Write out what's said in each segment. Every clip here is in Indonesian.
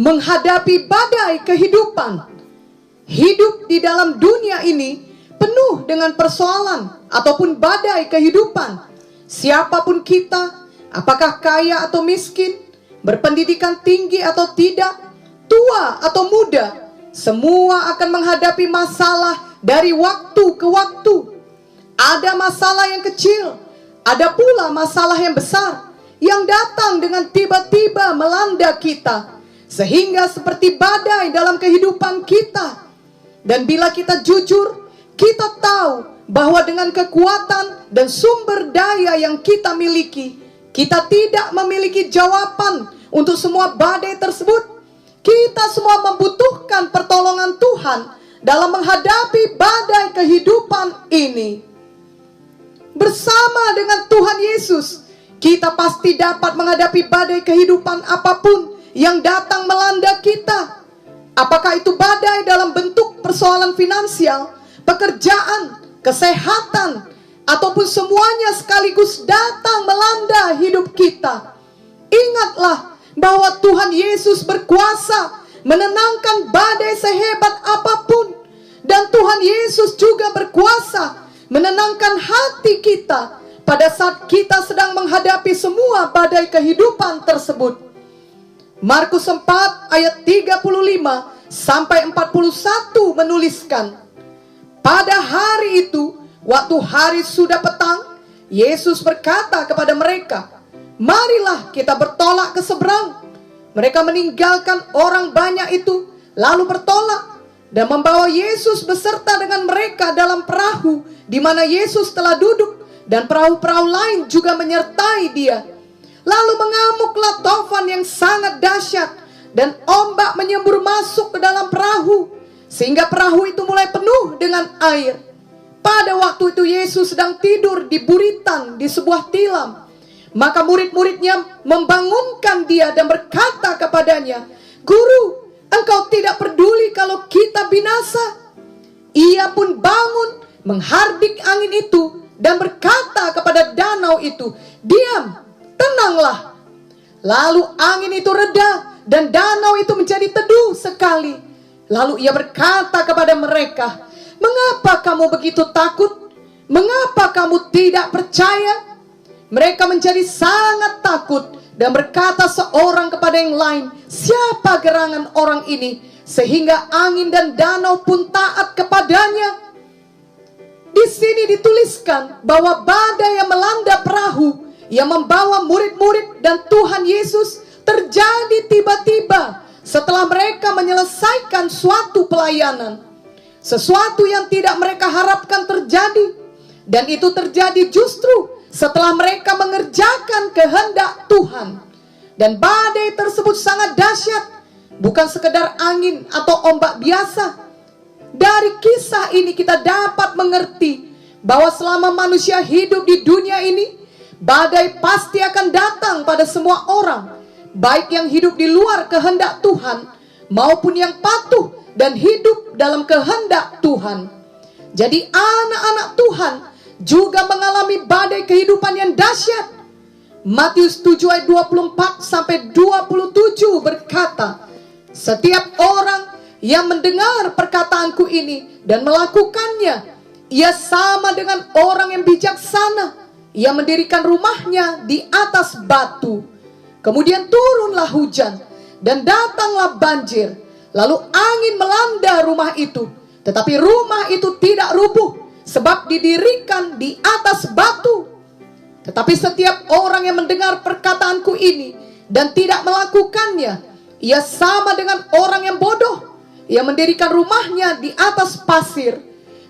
menghadapi badai kehidupan. Hidup di dalam dunia ini penuh dengan persoalan ataupun badai kehidupan. Siapapun kita, apakah kaya atau miskin, berpendidikan tinggi atau tidak, tua atau muda, semua akan menghadapi masalah dari waktu ke waktu. Ada masalah yang kecil, ada pula masalah yang besar yang datang dengan tiba-tiba melanda kita, sehingga seperti badai dalam kehidupan kita. Dan bila kita jujur, kita tahu bahwa dengan kekuatan dan sumber daya yang kita miliki, kita tidak memiliki jawaban untuk semua badai tersebut. Kita semua membutuhkan pertolongan Tuhan dalam menghadapi badai kehidupan ini. Bersama dengan Tuhan Yesus, kita pasti dapat menghadapi badai kehidupan apapun yang datang melanda kita. Apakah itu badai dalam bentuk persoalan finansial, pekerjaan, kesehatan, ataupun semuanya sekaligus datang melanda hidup kita. Ingatlah bahwa Tuhan Yesus berkuasa menenangkan badai sehebat apapun. Dan Tuhan Yesus juga berkuasa menenangkan hati kita pada saat kita sedang menghadapi semua badai kehidupan tersebut. Markus 4 ayat 35 sampai 41 menuliskan, pada hari itu, waktu hari sudah petang, Yesus berkata kepada mereka, marilah kita bertolak ke seberang. Mereka meninggalkan orang banyak itu, lalu bertolak, dan membawa Yesus beserta dengan mereka dalam perahu, di mana Yesus telah duduk, dan perahu-perahu lain juga menyertai dia. Lalu mengamuklah tofan yang sangat dahsyat, dan ombak menyembur masuk ke dalam perahu, sehingga perahu itu mulai penuh dengan air. Pada waktu itu Yesus sedang tidur di buritan di sebuah tilam. Maka murid-muridnya membangunkan dia dan berkata kepadanya, Guru, engkau tidak peduli kalau kita binasa? Ia pun bangun, menghardik angin itu, dan berkata kepada danau itu, diam, tenanglah. Lalu angin itu reda, dan danau itu menjadi teduh sekali. Lalu ia berkata kepada mereka, mengapa kamu begitu takut? Mengapa kamu tidak percaya? Mereka menjadi sangat takut dan berkata seorang kepada yang lain, siapa gerangan orang ini sehingga angin dan danau pun taat kepadanya? Di sini dituliskan bahwa badai yang melanda perahu yang membawa murid-murid dan Tuhan Yesus terjadi tiba-tiba setelah mereka menyelesaikan suatu pelayanan. Sesuatu yang tidak mereka harapkan terjadi. Dan itu terjadi justru setelah mereka mengerjakan kehendak Tuhan. Dan badai tersebut sangat dahsyat, bukan sekedar angin atau ombak biasa. Dari kisah ini kita dapat mengerti bahwa selama manusia hidup di dunia ini, badai pasti akan datang pada semua orang, baik yang hidup di luar kehendak Tuhan maupun yang patuh dan hidup dalam kehendak Tuhan. Jadi anak-anak Tuhan juga mengalami badai kehidupan yang dahsyat. Matius 7 ayat 24 sampai 27 berkata, setiap orang yang mendengar perkataanku ini dan melakukannya, ia sama dengan orang yang bijaksana. Ia mendirikan rumahnya di atas batu. Kemudian turunlah hujan dan datanglah banjir. Lalu angin melanda rumah itu, tetapi rumah itu tidak rubuh, sebab didirikan di atas batu. Tetapi setiap orang yang mendengar perkataanku ini dan tidak melakukannya, ia sama dengan orang yang bodoh. Ia mendirikan rumahnya di atas pasir.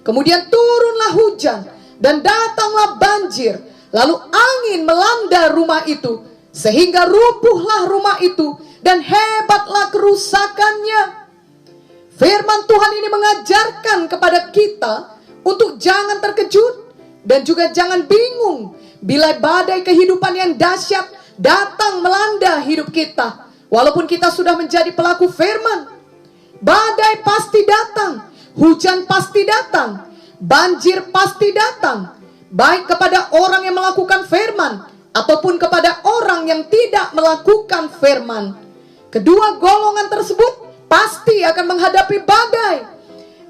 Kemudian turunlah hujan dan datanglah banjir. Lalu angin melanda rumah itu, sehingga rubuhlah rumah itu, dan hebatlah kerusakannya. Firman Tuhan ini mengajarkan kepada kita untuk jangan terkejut dan juga jangan bingung bila badai kehidupan yang dahsyat datang melanda hidup kita. Walaupun kita sudah menjadi pelaku firman, badai pasti datang, hujan pasti datang, banjir pasti datang, baik kepada orang yang melakukan firman ataupun kepada orang yang tidak melakukan firman. kedua golongan tersebut pasti akan menghadapi badai.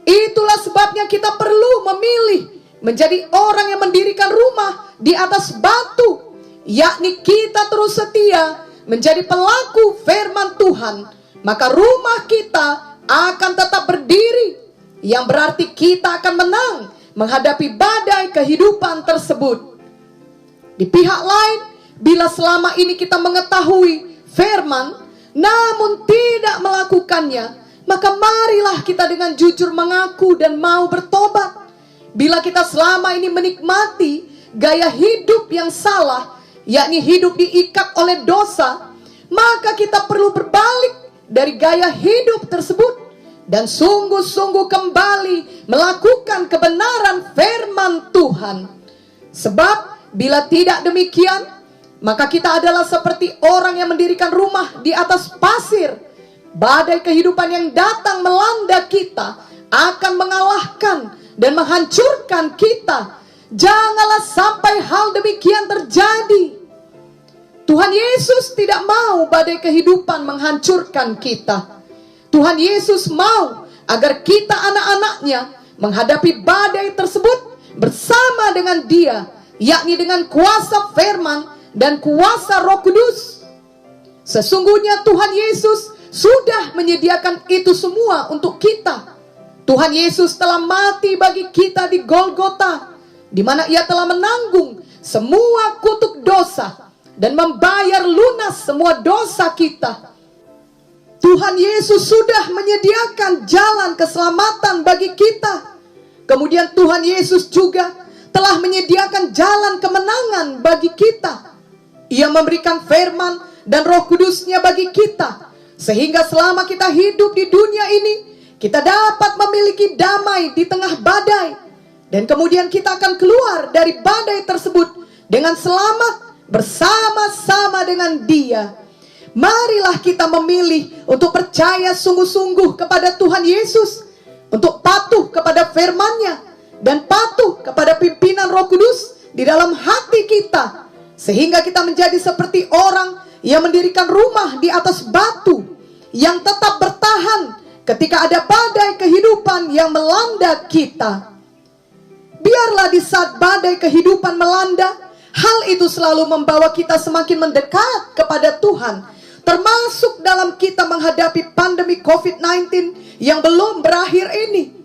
Itulah sebabnya kita perlu memilih menjadi orang yang mendirikan rumah di atas batu, yakni kita terus setia menjadi pelaku firman Tuhan, maka rumah kita akan tetap berdiri, yang berarti kita akan menang menghadapi badai kehidupan tersebut. Di pihak lain, bila selama ini kita mengetahui firman namun tidak melakukannya, maka marilah kita dengan jujur mengaku dan mau bertobat. Bila kita selama ini menikmati gaya hidup yang salah, yakni hidup diikat oleh dosa, maka kita perlu berbalik dari gaya hidup tersebut dan sungguh-sungguh kembali melakukan kebenaran firman Tuhan. Sebab bila tidak demikian, maka kita adalah seperti orang yang mendirikan rumah di atas pasir. Badai kehidupan yang datang melanda kita akan mengalahkan dan menghancurkan kita. Janganlah sampai hal demikian terjadi. Tuhan Yesus tidak mau badai kehidupan menghancurkan kita. Tuhan Yesus mau agar kita anak-anaknya menghadapi badai tersebut bersama dengan Dia, yakni dengan kuasa firman dan kuasa Roh Kudus. Sesungguhnya Tuhan Yesus sudah menyediakan itu semua untuk kita. Tuhan Yesus telah mati bagi kita di Golgota, di mana Ia telah menanggung semua kutuk dosa dan membayar lunas semua dosa kita. Tuhan Yesus sudah menyediakan jalan keselamatan bagi kita. Kemudian Tuhan Yesus juga telah menyediakan jalan kemenangan bagi kita. Ia memberikan firman dan Roh Kudus-Nya bagi kita, sehingga selama kita hidup di dunia ini, kita dapat memiliki damai di tengah badai. Dan kemudian kita akan keluar dari badai tersebut dengan selamat bersama-sama dengan Dia. Marilah kita memilih untuk percaya sungguh-sungguh kepada Tuhan Yesus, untuk patuh kepada firman-Nya, dan patuh kepada pimpinan Roh Kudus di dalam hati kita, sehingga kita menjadi seperti orang yang mendirikan rumah di atas batu, yang tetap bertahan ketika ada badai kehidupan yang melanda kita. Biarlah di saat badai kehidupan melanda, hal itu selalu membawa kita semakin mendekat kepada Tuhan, termasuk dalam kita menghadapi pandemi COVID-19 yang belum berakhir ini.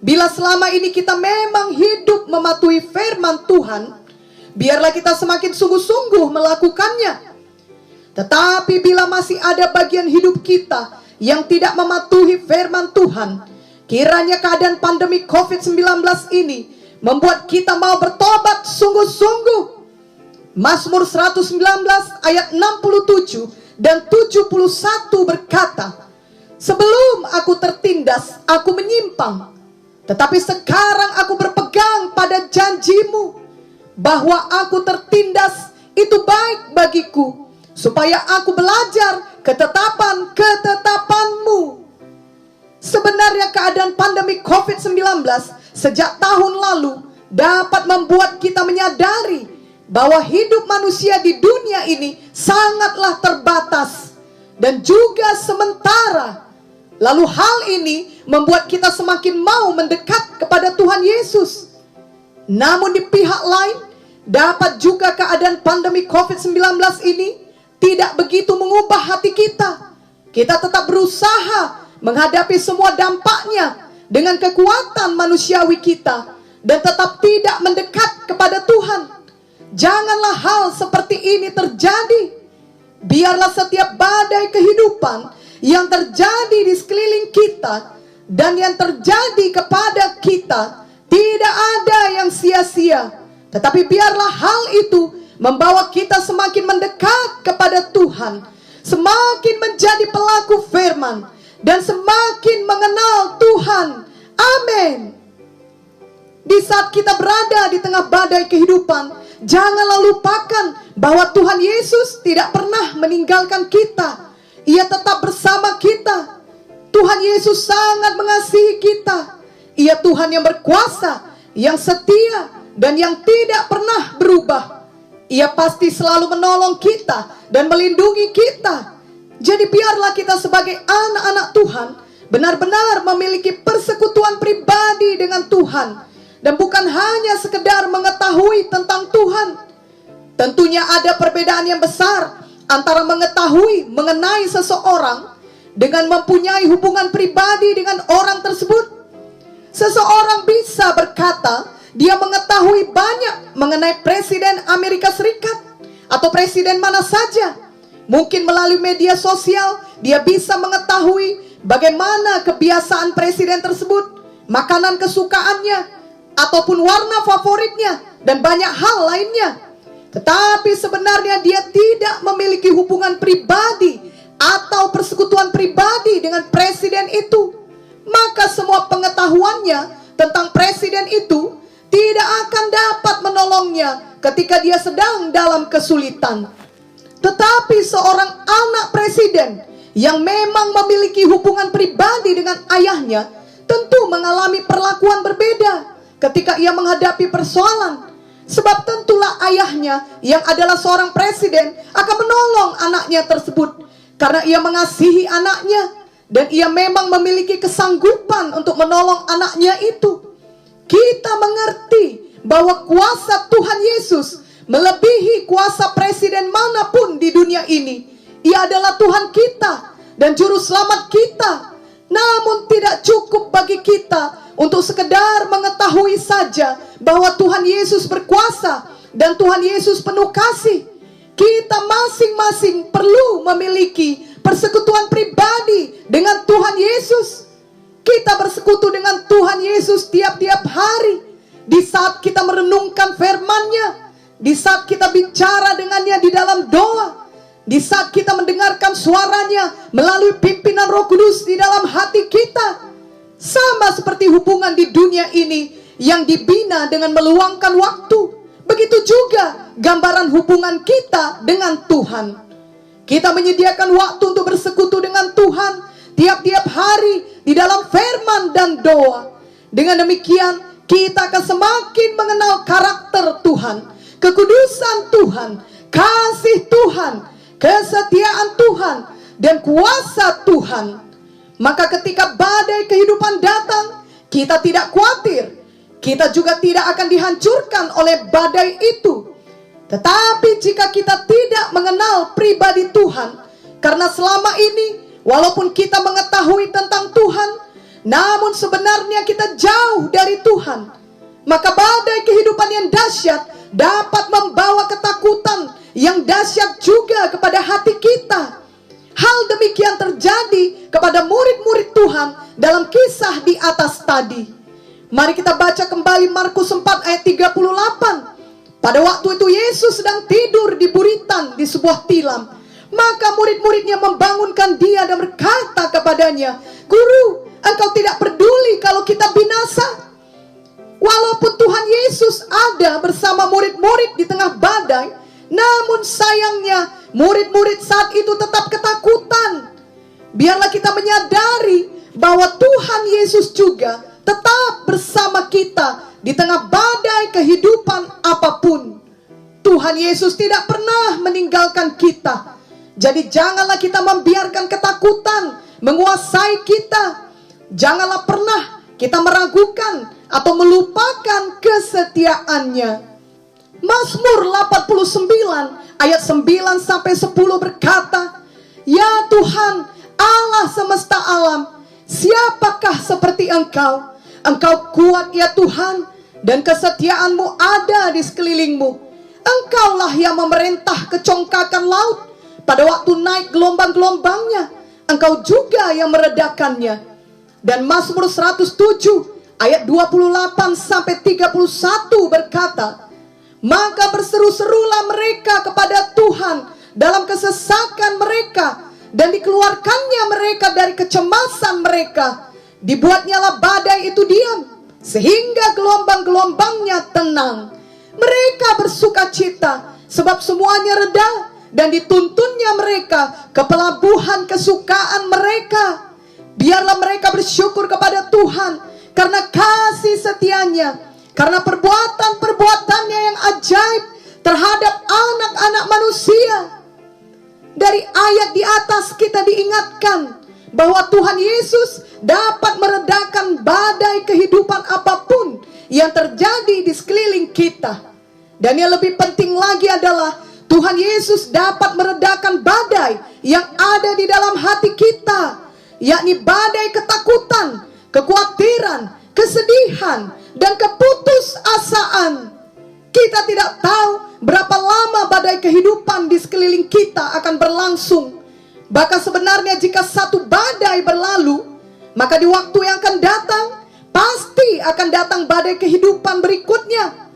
Bila selama ini kita memang hidup mematuhi firman Tuhan, biarlah kita semakin sungguh-sungguh melakukannya. Tetapi bila masih ada bagian hidup kita yang tidak mematuhi firman Tuhan, kiranya keadaan pandemi COVID-19 ini membuat kita mau bertobat sungguh-sungguh. Mazmur 119 ayat 67 dan 71 berkata, "Sebelum aku tertindas, aku menyimpang, tetapi sekarang aku berpegang pada janji-Mu, bahwa aku tertindas itu baik bagiku, supaya aku belajar ketetapan-ketetapan-Mu." Sebenarnya keadaan pandemi COVID-19 sejak tahun lalu dapat membuat kita menyadari bahwa hidup manusia di dunia ini sangatlah terbatas dan juga sementara. Lalu hal ini membuat kita semakin mau mendekat kepada Tuhan Yesus. Namun di pihak lain, dapat juga keadaan pandemi COVID-19 ini tidak begitu mengubah hati kita. Kita tetap berusaha menghadapi semua dampaknya dengan kekuatan manusiawi kita dan tetap tidak mendekat kepada Tuhan. Janganlah hal seperti ini terjadi. Biarlah setiap badai kehidupan yang terjadi di sekeliling kita dan yang terjadi kepada kita tidak ada yang sia-sia, tetapi biarlah hal itu membawa kita semakin mendekat kepada Tuhan, semakin menjadi pelaku firman, dan semakin mengenal Tuhan. Amin. Di saat kita berada di tengah badai kehidupan, janganlah lupakan bahwa Tuhan Yesus tidak pernah meninggalkan kita. Ia tetap bersama kita. Tuhan Yesus sangat mengasihi kita. Ia Tuhan yang berkuasa, yang setia, dan yang tidak pernah berubah. Ia pasti selalu menolong kita dan melindungi kita. Jadi biarlah kita sebagai anak-anak Tuhan benar-benar memiliki persekutuan pribadi dengan Tuhan, dan bukan hanya sekedar mengetahui tentang Tuhan. Tentunya ada perbedaan yang besar antara mengetahui mengenai seseorang dengan mempunyai hubungan pribadi dengan orang tersebut. Seseorang bisa berkata dia mengetahui banyak mengenai Presiden Amerika Serikat atau presiden mana saja. Mungkin melalui media sosial dia bisa mengetahui bagaimana kebiasaan presiden tersebut, makanan kesukaannya, ataupun warna favoritnya, dan banyak hal lainnya. Tetapi sebenarnya dia tidak memiliki hubungan pribadi atau persekutuan pribadi dengan presiden itu. Maka semua pengetahuannya tentang presiden itu tidak akan dapat menolongnya ketika dia sedang dalam kesulitan. Tetapi seorang anak presiden yang memang memiliki hubungan pribadi dengan ayahnya tentu mengalami perlakuan berbeda ketika ia menghadapi persoalan. Sebab tentulah ayahnya yang adalah seorang presiden akan menolong anaknya tersebut, karena ia mengasihi anaknya dan ia memang memiliki kesanggupan untuk menolong anaknya itu. Kita mengerti bahwa kuasa Tuhan Yesus melebihi kuasa presiden manapun di dunia ini. Ia adalah Tuhan kita dan juru selamat kita. Namun tidak cukup bagi kita untuk sekedar mengetahui saja bahwa Tuhan Yesus berkuasa dan Tuhan Yesus penuh kasih. Kita masing-masing perlu memiliki persekutuan pribadi dengan Tuhan Yesus. Kita bersekutu dengan Tuhan Yesus tiap-tiap hari. Di saat kita merenungkan firman-Nya, di saat kita bicara dengannya di dalam doa, di saat kita mendengarkan suaranya melalui pimpinan Roh Kudus di dalam hati kita. Sama seperti hubungan di dunia ini yang dibina dengan meluangkan waktu, begitu juga gambaran hubungan kita dengan Tuhan. Kita menyediakan waktu untuk bersekutu dengan Tuhan tiap-tiap hari di dalam firman dan doa. Dengan demikian kita akan semakin mengenal karakter Tuhan, kekudusan Tuhan, kasih Tuhan, kesetiaan Tuhan, dan kuasa Tuhan. Maka ketika badai kehidupan datang, kita tidak khawatir. Kita juga tidak akan dihancurkan oleh badai itu. Tetapi jika kita tidak mengenal pribadi Tuhan, karena selama ini walaupun kita mengetahui tentang Tuhan, namun sebenarnya kita jauh dari Tuhan, maka badai kehidupan yang dahsyat dapat membawa ketakutan yang dahsyat juga kepada hati kita. Hal demikian terjadi kepada murid-murid Tuhan dalam kisah di atas tadi. Mari kita baca kembali Markus 4 ayat 38. Pada waktu itu Yesus sedang tidur di buritan di sebuah tilam. Maka murid-muridnya membangunkan dia dan berkata kepadanya, "Guru, engkau tidak peduli kalau kita binasa?" Walaupun Tuhan Yesus ada bersama murid-murid di tengah badai, namun sayangnya murid-murid saat itu tetap ketakutan. Biarlah kita menyadari bahwa Tuhan Yesus juga tetap bersama kita di tengah badai kehidupan apapun. Tuhan Yesus tidak pernah meninggalkan kita. Jadi janganlah kita membiarkan ketakutan menguasai kita. Janganlah pernah kita meragukan atau melupakan kesetiaannya. Mazmur 89 ayat 9 sampai 10 berkata, "Ya Tuhan, Allah semesta alam, siapakah seperti Engkau? Engkau kuat ya Tuhan, dan kesetiaan-Mu ada di sekelilingmu. Engkaulah yang memerintah kecongkakan laut. Pada waktu naik gelombang-gelombangnya, Engkau juga yang meredakannya." Dan Mazmur 107 ayat 28 sampai 31 berkata, "Maka berseru-serulah mereka kepada Tuhan dalam kesesakan mereka, dan dikeluarkannya mereka dari kecemasan mereka. Dibuatnyalah badai itu diam, sehingga gelombang-gelombangnya tenang. Mereka bersuka cita, sebab semuanya reda, dan dituntunnya mereka ke pelabuhan kesukaan mereka." Biarlah mereka bersyukur kepada Tuhan karena kasih setianya, karena perbuatan-perbuatannya yang ajaib terhadap anak-anak manusia. Dari ayat di atas kita diingatkan bahwa Tuhan Yesus dapat meredakan badai kehidupan apapun yang terjadi di sekeliling kita. Dan yang lebih penting lagi adalah Tuhan Yesus dapat meredakan badai yang ada di dalam hati kita, yakni badai ketakutan, kekhawatiran, kesedihan, dan keputusasaan. Kita tidak tahu berapa lama badai kehidupan di sekeliling kita akan berlangsung. Bahkan sebenarnya jika satu badai berlalu, maka di waktu yang akan datang, pasti akan datang badai kehidupan berikutnya.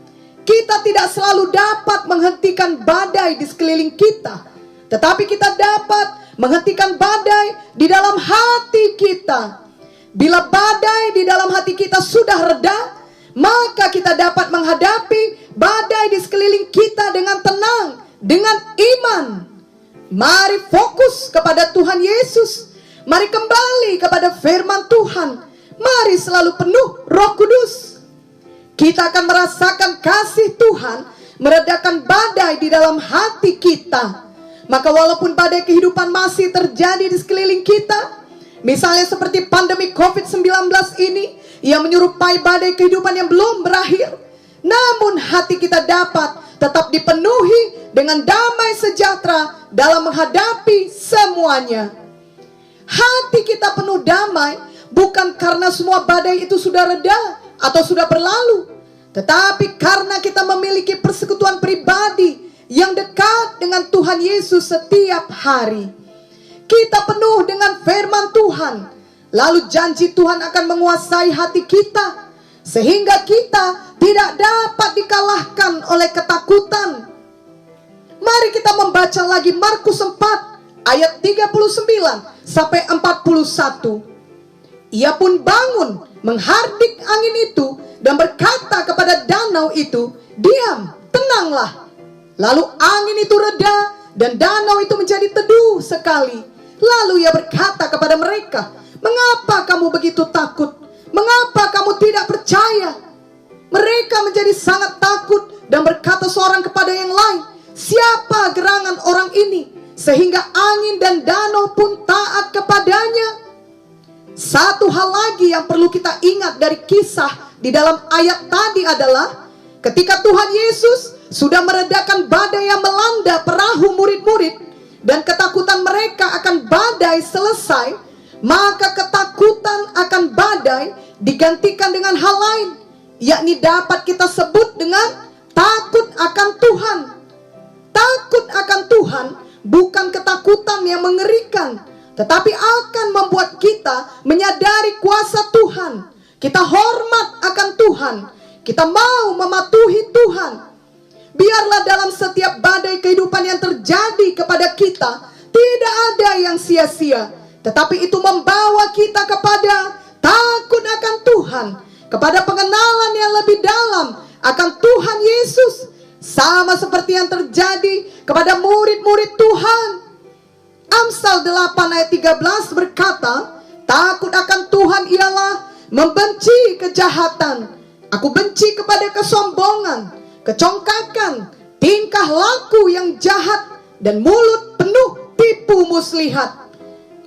Kita tidak selalu dapat menghentikan badai di sekeliling kita, tetapi kita dapat menghentikan badai di dalam hati kita. Bila badai di dalam hati kita sudah reda, maka kita dapat menghadapi badai di sekeliling kita dengan tenang, dengan iman. Mari fokus kepada Tuhan Yesus. Mari kembali kepada firman Tuhan. Mari selalu penuh Roh Kudus. Kita akan merasakan kasih Tuhan meredakan badai di dalam hati kita. Maka walaupun badai kehidupan masih terjadi di sekeliling kita, misalnya seperti pandemi COVID-19 ini yang menyerupai badai kehidupan yang belum berakhir, namun hati kita dapat tetap dipenuhi dengan damai sejahtera dalam menghadapi semuanya. Hati kita penuh damai bukan karena semua badai itu sudah reda atau sudah berlalu, tetapi karena kita memiliki persekutuan pribadi yang dekat dengan Tuhan Yesus setiap hari. Kita penuh dengan firman Tuhan, lalu janji Tuhan akan menguasai hati kita, sehingga kita tidak dapat dikalahkan oleh ketakutan. Mari kita membaca lagi Markus 4 ayat 39 sampai 41. Ia pun bangun menghardik angin itu dan berkata kepada danau itu, "Diam, tenanglah." Lalu angin itu reda dan danau itu menjadi teduh sekali. Lalu ia berkata kepada mereka, "Mengapa kamu begitu takut? Mengapa kamu tidak percaya?" Mereka menjadi sangat takut dan berkata seorang kepada yang lain, "Siapa gerangan orang ini sehingga angin dan danau pun taat kepadanya?" Satu hal lagi yang perlu kita ingat dari kisah di dalam ayat tadi adalah ketika Tuhan Yesus sudah meredakan badai yang melanda perahu murid-murid dan ketakutan mereka akan badai selesai, maka ketakutan akan badai digantikan dengan hal lain, yakni dapat kita sebut dengan takut akan Tuhan. Takut akan Tuhan bukan ketakutan yang mengerikan, tetapi akan membuat kita menyadari kuasa Tuhan. Kita hormat akan Tuhan. Kita mau mematuhi Tuhan. Biarlah dalam setiap badai kehidupan yang terjadi kepada kita, tidak ada yang sia-sia, tetapi itu membawa kita kepada takut akan Tuhan, kepada pengenalan yang lebih dalam akan Tuhan Yesus, sama seperti yang terjadi kepada murid-murid Tuhan. Amsal 8 ayat 13 berkata, "Takut akan Tuhan ialah membenci kejahatan. Aku benci kepada kesombongan, kecongkakan, tingkah laku yang jahat, dan mulut penuh tipu muslihat."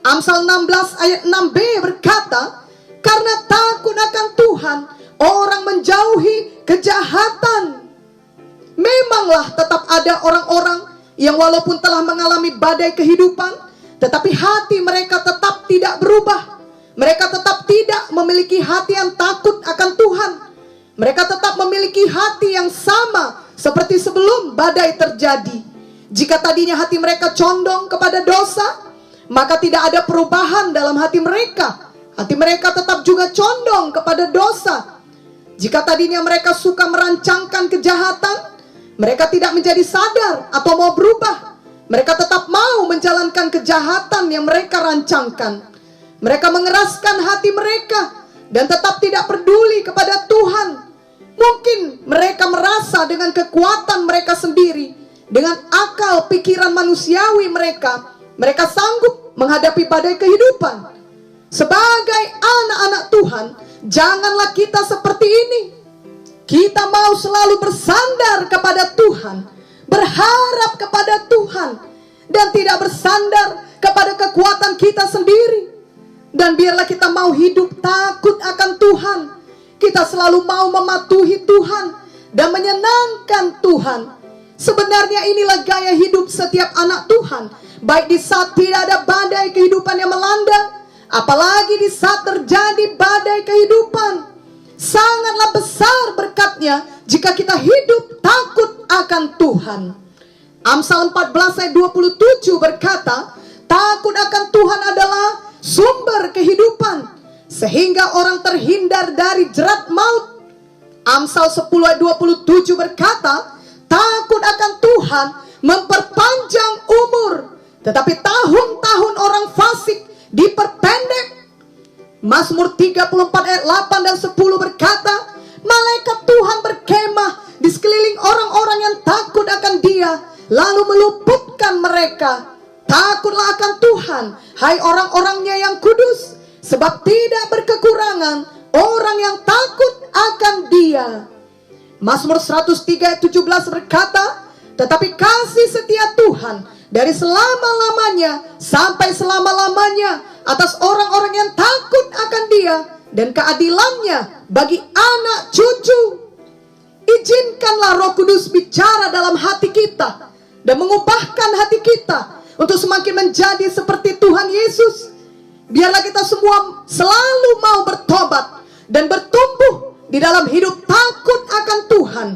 Amsal 16 ayat 6b berkata, "Karena takut akan Tuhan, orang menjauhi kejahatan." Memanglah tetap ada orang-orang yang walaupun telah mengalami badai kehidupan, tetapi hati mereka tetap tidak berubah. Mereka tetap tidak memiliki hati yang takut akan Tuhan. Mereka tetap memiliki hati yang sama seperti sebelum badai terjadi. Jika tadinya hati mereka condong kepada dosa, maka tidak ada perubahan dalam hati mereka. Hati mereka tetap juga condong kepada dosa. Jika tadinya mereka suka merancangkan kejahatan, mereka tidak menjadi sadar atau mau berubah. Mereka tetap mau menjalankan kejahatan yang mereka rancangkan. Mereka mengeraskan hati mereka dan tetap tidak peduli kepada Tuhan. Mungkin mereka merasa dengan kekuatan mereka sendiri, dengan akal pikiran manusiawi mereka, mereka sanggup menghadapi badai kehidupan. Sebagai anak-anak Tuhan, janganlah kita seperti ini. Kita mau selalu bersandar kepada Tuhan, berharap kepada Tuhan, dan tidak bersandar kepada kekuatan kita sendiri. Dan biarlah kita mau hidup takut akan Tuhan. Kita selalu mau mematuhi Tuhan dan menyenangkan Tuhan. Sebenarnya inilah gaya hidup setiap anak Tuhan. Baik di saat tidak ada badai kehidupan yang melanda, apalagi di saat terjadi badai kehidupan. Sangatlah besar berkatnya jika kita hidup takut akan Tuhan. Amsal 14 ayat 27 berkata, takut akan Tuhan adalah sumber kehidupan, sehingga orang terhindar dari jerat maut. Amsal 10 ayat 27 berkata, takut akan Tuhan memperpanjang umur, tetapi tahun-tahun orang fasik diperpendek. Mazmur 34 ayat 8 dan 10 berkata, malaikat Tuhan berkemah di sekeliling orang-orang yang takut akan Dia, lalu meluputkan mereka. Takutlah akan Tuhan, hai orang-orangnya yang kudus, sebab tidak berkekurangan orang yang takut akan Dia. Mazmur 103 ayat 17 berkata, tetapi kasih setia Tuhan dari selama-lamanya sampai selama-lamanya atas orang-orang yang takut akan Dia, dan keadilannya bagi anak cucu. Izinkanlah Roh Kudus bicara dalam hati kita dan mengubahkan hati kita untuk semakin menjadi seperti Tuhan Yesus. Biarlah kita semua selalu mau bertobat dan bertumbuh di dalam hidup takut akan Tuhan.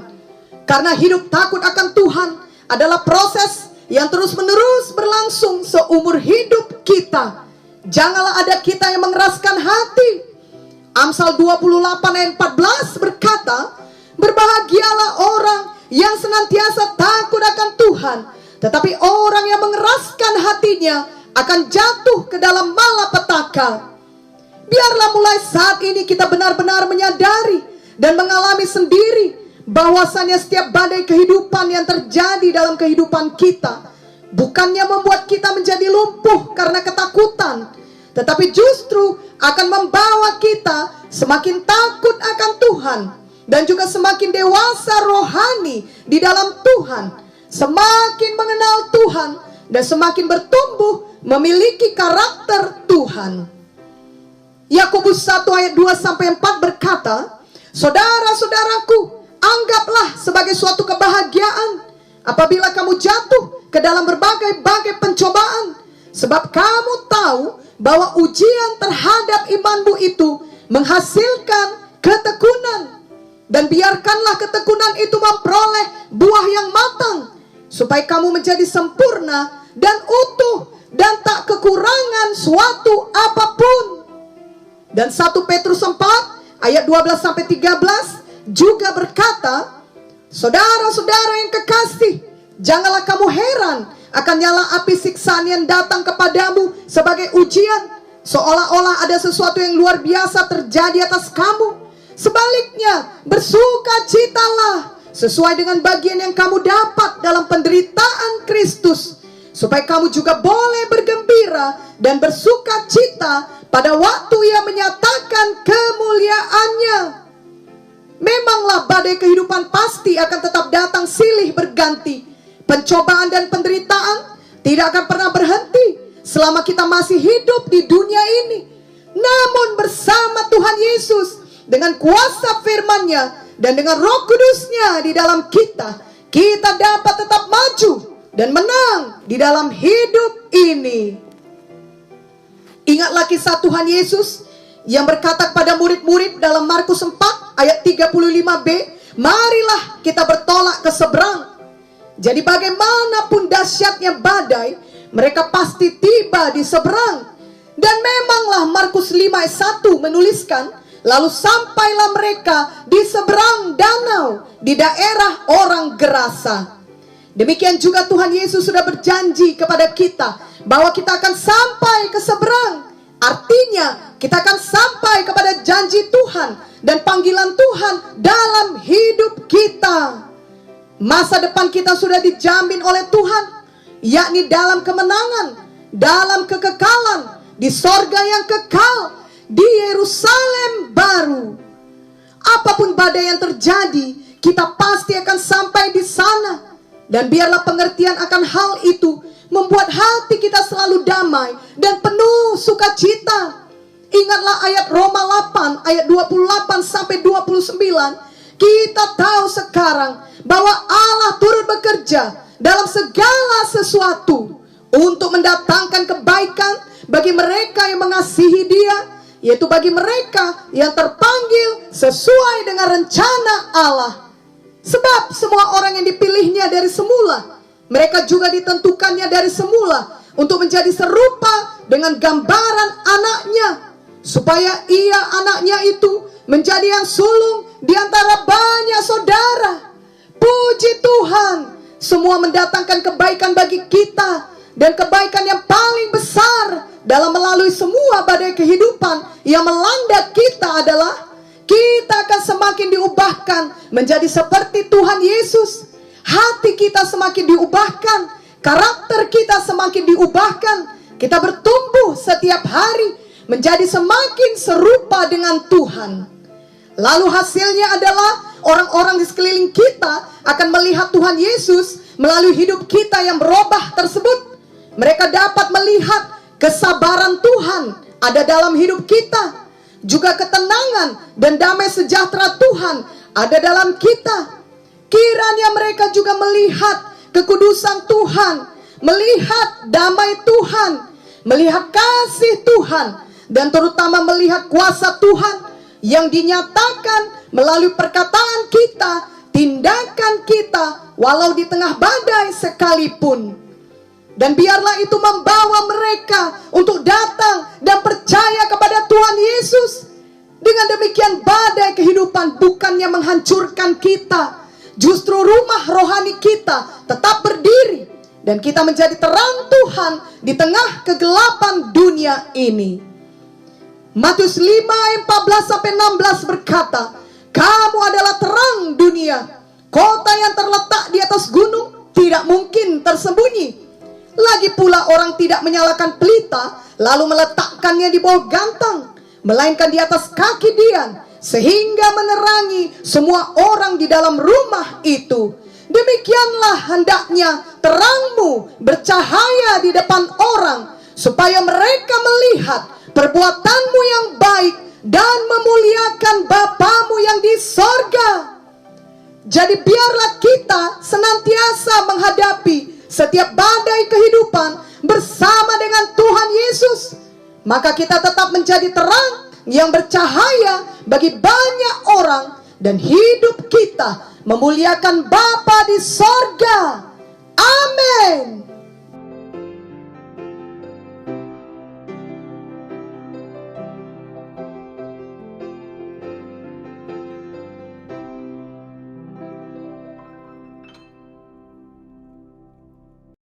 Karena hidup takut akan Tuhan adalah proses yang terus-menerus berlangsung seumur hidup kita. Janganlah ada kita yang mengeraskan hati. Amsal 28 ayat 14 berkata, berbahagialah orang yang senantiasa takut akan Tuhan, tetapi orang yang mengeraskan hatinya akan jatuh ke dalam malapetaka. Biarlah mulai saat ini kita benar-benar menyadari dan mengalami sendiri bahwasanya setiap badai kehidupan yang terjadi dalam kehidupan kita bukannya membuat kita menjadi lumpuh karena ketakutan, tetapi justru akan membawa kita semakin takut akan Tuhan dan juga semakin dewasa rohani di dalam Tuhan, semakin mengenal Tuhan dan semakin bertumbuh memiliki karakter Tuhan. Yakobus 1 ayat 2-4 berkata, saudara-saudaraku, anggaplah sebagai suatu kebahagiaan apabila kamu jatuh ke dalam berbagai-bagai pencobaan, sebab kamu tahu bahwa ujian terhadap imanmu itu menghasilkan ketekunan. Dan biarkanlah ketekunan itu memperoleh buah yang matang, supaya kamu menjadi sempurna dan utuh dan tak kekurangan suatu apapun. Dan 1 Petrus 4 ayat 12-13 juga berkata, saudara-saudara yang kekasih, janganlah kamu heran akan nyala api siksaan yang datang kepadamu sebagai ujian, seolah-olah ada sesuatu yang luar biasa terjadi atas kamu. Sebaliknya, bersukacitalah sesuai dengan bagian yang kamu dapat dalam penderitaan Kristus, supaya kamu juga boleh bergembira dan bersukacita pada waktu Ia menyatakan kemuliaannya. Memanglah badai kehidupan pasti akan tetap datang silih berganti. Pencobaan dan penderitaan tidak akan pernah berhenti selama kita masih hidup di dunia ini. Namun bersama Tuhan Yesus, dengan kuasa firman-Nya dan dengan Roh Kudus-Nya di dalam kita, kita dapat tetap maju dan menang di dalam hidup ini. Ingatlah kisah Tuhan Yesus yang berkata kepada murid-murid dalam Markus 4 ayat 35b, marilah kita bertolak ke seberang. Jadi bagaimanapun dahsyatnya badai, mereka pasti tiba di seberang. Dan memanglah Markus 5 ayat 1 menuliskan, lalu sampailah mereka di seberang danau di daerah orang Gerasa. Demikian juga Tuhan Yesus sudah berjanji kepada kita bahwa kita akan sampai ke seberang. Artinya kita akan sampai kepada janji Tuhan dan panggilan Tuhan dalam hidup kita. Masa depan kita sudah dijamin oleh Tuhan, yakni dalam kemenangan, dalam kekekalan, di sorga yang kekal, di Yerusalem baru. Apapun badai yang terjadi, kita pasti akan sampai di sana. Dan biarlah pengertian akan hal itu membuat hati kita selalu damai dan penuh sukacita. Ingatlah ayat Roma 8 ayat 28 sampai 29. Kita tahu sekarang bahwa Allah turut bekerja dalam segala sesuatu untuk mendatangkan kebaikan bagi mereka yang mengasihi Dia, yaitu bagi mereka yang terpanggil sesuai dengan rencana Allah. Sebab semua orang yang dipilihnya dari semula, mereka juga ditentukannya dari semula untuk menjadi serupa dengan gambaran anaknya, supaya ia anaknya itu menjadi yang sulung di antara banyak saudara. Puji Tuhan, semua mendatangkan kebaikan bagi kita, dan kebaikan yang paling besar dalam melalui semua badai kehidupan yang melanda kita adalah kita akan semakin diubahkan menjadi seperti Tuhan Yesus. Hati kita semakin diubahkan, karakter kita semakin diubahkan. Kita bertumbuh setiap hari menjadi semakin serupa dengan Tuhan. Lalu hasilnya adalah orang-orang di sekeliling kita akan melihat Tuhan Yesus melalui hidup kita yang berubah tersebut. Mereka dapat melihat kesabaran Tuhan ada dalam hidup kita, juga ketenangan dan damai sejahtera Tuhan ada dalam kita. Kiranya mereka juga melihat kekudusan Tuhan, melihat damai Tuhan, melihat kasih Tuhan, dan terutama melihat kuasa Tuhan yang dinyatakan melalui perkataan kita, tindakan kita, walau di tengah badai sekalipun. Dan biarlah itu membawa mereka untuk datang dan percaya kepada Tuhan Yesus. Dengan demikian badai kehidupan bukannya menghancurkan kita, justru rumah rohani kita tetap berdiri, dan kita menjadi terang Tuhan di tengah kegelapan dunia ini. Matius 5 ayat 14-16 berkata, kamu adalah terang dunia. Kota yang terletak di atas gunung tidak mungkin tersembunyi. Lagi pula orang tidak menyalakan pelita lalu meletakkannya di bawah gantang, melainkan di atas kaki dian, sehingga menerangi semua orang di dalam rumah itu. Demikianlah hendaknya terangmu bercahaya di depan orang, supaya mereka melihat perbuatanmu yang baik dan memuliakan Bapamu yang di sorga. Jadi biarlah kita senantiasa menghadapi setiap badai kehidupan bersama dengan Tuhan Yesus. Maka kita tetap menjadi terang yang bercahaya bagi banyak orang, dan hidup kita memuliakan Bapa di sorga. Amin.